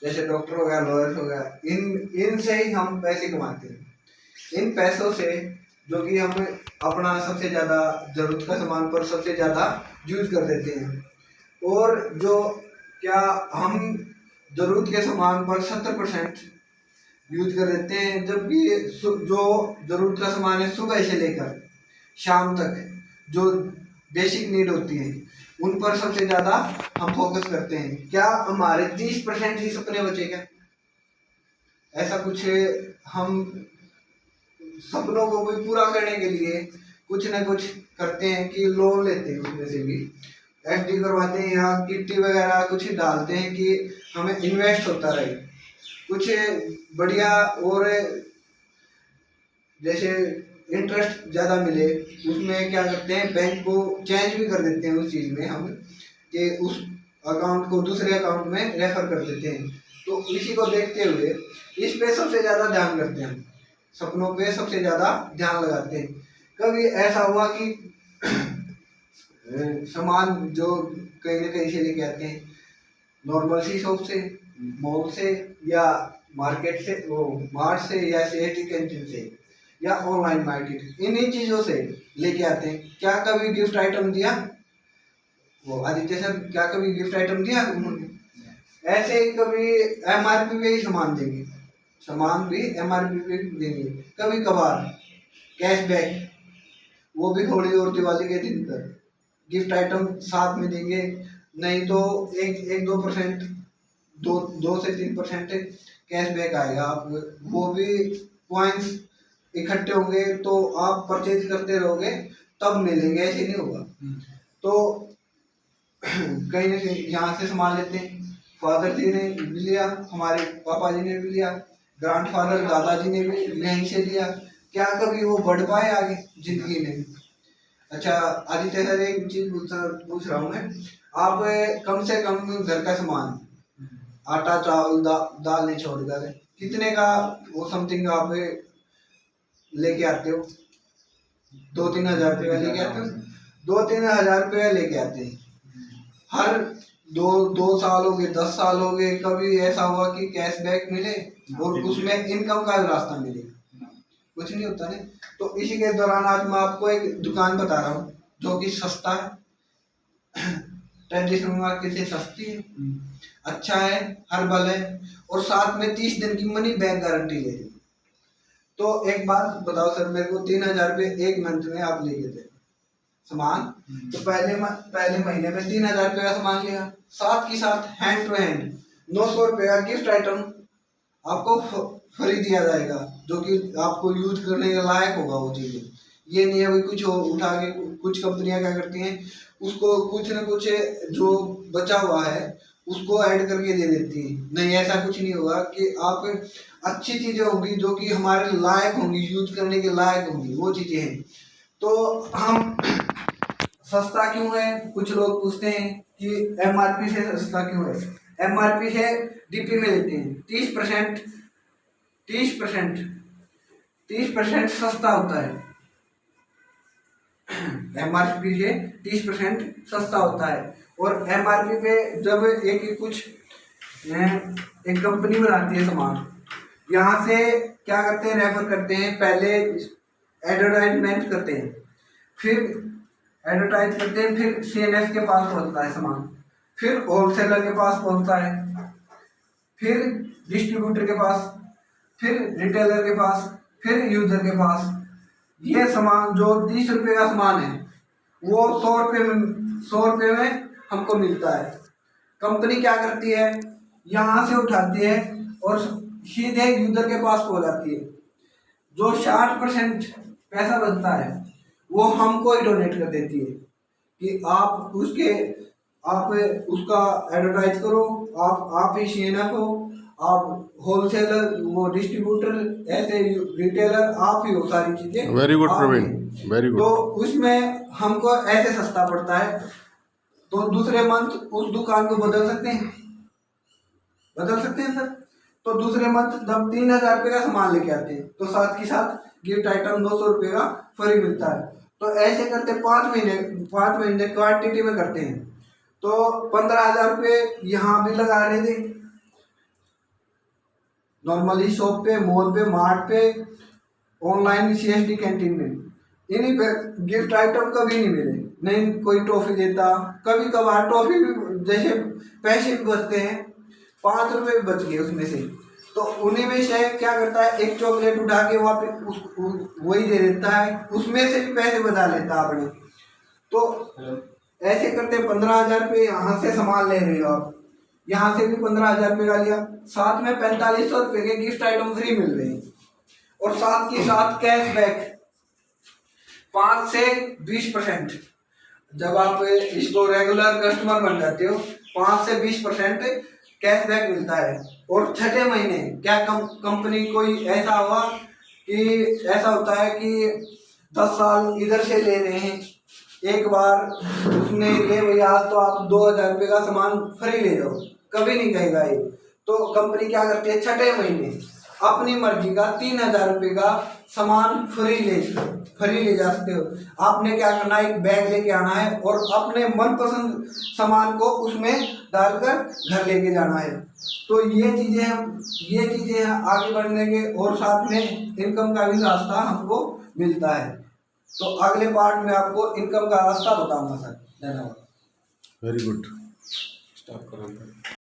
जैसे डॉक्टर हो गया, लॉयर हो गया, इनसे ही हम पैसे कमाते हैं। इन पैसों से जो कि हम अपना सबसे ज़्यादा ज़रूरत का सामान पर सबसे ज़्यादा यूज कर देते हैं। और जो क्या हम ज़रूरत के सामान पर 70% यूज कर देते हैं, जबकि जो ज़रूरत का सामान है सुबह से लेकर शाम तक जो बेसिक नीड होती है उन पर सबसे ज़्यादा हम फोकस करते हैं। क्या हमारे 30% ही सपने बचे क्या? ऐसा कुछ हम सपनों को भी पूरा करने के लिए कुछ ना कुछ करते हैं कि लोन लेते हैं, उसमें से भी एफडी करवाते हैं या किट्टी वगैरह कुछ डालते हैं कि हमें इन्वेस्ट होता रहे कुछ बढ़िया, और जैसे इंटरेस्ट ज़्यादा मिले। उसमें क्या करते हैं, बैंक को चेंज भी कर देते हैं उस चीज़ में हम, कि उस अकाउंट को दूसरे अकाउंट में रेफर कर देते हैं। तो इसी को देखते हुए इस पे सबसे ज़्यादा ध्यान करते हैं, सपनों पे सबसे ज़्यादा ध्यान लगाते हैं। कभी ऐसा हुआ कि सामान जो कहीं ना कहीं से लेके आते हैं, नॉर्मल सी शॉप से, मॉल से, या मार्केट से, वो मार्ट से, या सीएसडी कैंटीन से, या ऑनलाइन मार्केट, इन्हीं चीज़ों से लेके आते हैं। क्या कभी गिफ्ट आइटम दिया? वो आदित्य सर क्या कभी गिफ्ट आइटम दिया उन्होंने? ऐसे ही कभी एमआरपी पे ही सामान देंगे, सामान भी एमआरपी पे देंगे। कभी कभार कैशबैक, वो भी होली और दिवाली के दिन पर गिफ्ट आइटम साथ में देंगे। नहीं तो एक 2%, 2 से 3% कैशबैक आएगा। आप वो भी पॉइंट्स इकट्ठे होंगे तो आप परचेज करते रहोगे तब मिलेंगे, ऐसे नहीं होगा। तो कहीं ना कहीं यहाँ से सामान लेते हैं। फादर जी ने भी लिया, हमारे पापा जी ने भी लिया, ग्रैंडफादर दादाजी ने भी यहीं से लिया। क्या कभी वो बढ़ पाए आगे जिंदगी में? अच्छा आदित्य सर, एक चीज पूछ रहा हूँ मैं, आप कम से कम घर का सामान, आटा चावल दाल नहीं छोड़कर, कितने का वो समथिंग आप लेके आते हो? 2-3 हज़ार रुपया लेके आते हो? 2-3 हज़ार रुपया लेके आते हैं। हर 2 साल हो गए, 10 साल हो गए, कभी ऐसा हुआ कि कैशबैक मिले और उसमें इनकम का रास्ता मिले? कुछ नहीं होता ना। तो इसी के दौरान आज मैं आपको एक दुकान बता रहा हूँ जो कि सस्ता है, ट्रेडिशनल मार्केट से सस्ती है, अच्छा है, हर्बल है, और साथ में 30 दिन की मनी बैक गारंटी ले रही है। तो एक बात बताओ सर मेरे को, 3,000 रुपये एक मंथ में आप लेके थे सामान, तो पहले महीने में 3,000 रुपये का सामान लिया, साथ ही साथ हैंड टू हैंड 900 रुपये का गिफ्ट आइटम आपको फ्री दिया जाएगा, जो कि आपको यूज करने के लायक होगा वो चीज़ें। ये नहीं है भाई कुछ उठा के, कुछ कंपनियां क्या करती हैं, उसको कुछ ना कुछ जो बचा हुआ है उसको ऐड करके दे देती है। नहीं, ऐसा कुछ नहीं होगा कि आप अच्छी चीज़ें होंगी जो कि हमारे लायक होंगी, यूज करने के लायक होंगी, वो चीज़ें हैं। तो हम सस्ता क्यों है, कुछ लोग पूछते हैं कि एमआरपी से सस्ता क्यों है। एमआरपी से डीपी में लेते हैं 30%, 30%, 30% सस्ता होता है। एमआरपी से 30% सस्ता होता है। और एमआरपी पे जब एक कंपनी बनाती है सामान, यहाँ से क्या करते हैं, रेफर करते हैं, पहले एडवर्टाइजमेंट करते हैं, फिर एडवर्टाइज करते हैं, फिर सीएनएफ के पास पहुंचता है सामान, फिर होलसेलर के पास पहुंचता है, फिर डिस्ट्रीब्यूटर के पास, फिर रिटेलर के पास, फिर यूजर के पास। ये सामान जो 30 रुपये का सामान है वो 100 रुपये में हमको मिलता है। कंपनी क्या करती है, यहाँ से उठाती है और सीधे यूजर के पास पहुंच जाती है। जो 60% पैसा बनता है वो हमको ही डोनेट कर देती है कि आप उसका एडवर्टाइज करो, आप ही सीएनएफ हो, आप होलसेलर, वो डिस्ट्रीब्यूटर, ऐसे रिटेलर, आप ही हो, सारी चीजें। Very good Praveen, very good. तो उसमें हमको ऐसे सस्ता पड़ता है, तो दूसरे मंथ उस दुकान को बदल सकते हैं सर। तो दूसरे मंथ जब 3,000 रुपये का सामान लेके आते हैं तो साथ ही साथ गिफ्ट आइटम 200 रुपये का फ्री मिलता है। तो ऐसे करते 5 महीने क्वांटिटी में करते हैं, तो 15,000 रुपये यहाँ भी लगा रहे थे, नॉर्मली शॉप पे, मॉल पे, मार्ट पे, ऑनलाइन CSD कैंटीन में, इन्हीं पे गिफ्ट आइटम कभी नहीं मिले। नहीं कोई ट्रॉफी देता, कभी कभार ट्रॉफी भी, जैसे पैसे भी बचते हैं, 5 रुपये भी बच गए उसमें से, तो उन्हीं में से क्या करता है, एक चॉकलेट उठा के वापस वही दे देता है, उसमें से भी पैसे बचा लेता है अपने। तो ऐसे करते 15,000 रुपये यहाँ से सामान ले रहे हो आप, यहाँ से भी 15,000 रुपये का लिया, साथ में 4500 रुपये के गिफ्ट आइटम फ्री मिल रहे हैं, और साथ के साथ कैशबैक 5 से 20%। जब आप इसको रेगुलर कस्टमर बन जाते हो, 5 से 20% कैशबैक मिलता है। और छठे महीने क्या कंपनी कोई ऐसा हुआ कि ऐसा होता है कि 10 साल इधर से ले रहे हैं, एक बार उसने ले भैया आज तो आप 2,000 रुपये का सामान फ्री ले जाओ, कभी नहीं कहेगा ये। तो कंपनी क्या करती है, छठे महीने अपनी मर्जी का 3,000 रुपये का सामान फ्री ले जा सकते हो। आपने क्या करना है, एक बैग लेके आना है और अपने मनपसंद सामान को उसमें डालकर घर लेके जाना है। तो ये चीज़ें हैं आगे बढ़ने के, और साथ में इनकम का भी रास्ता हमको मिलता है। तो अगले पार्ट में आपको इनकम का रास्ता बताऊंगा सर। धन्यवाद। Very good. स्टॉप करो।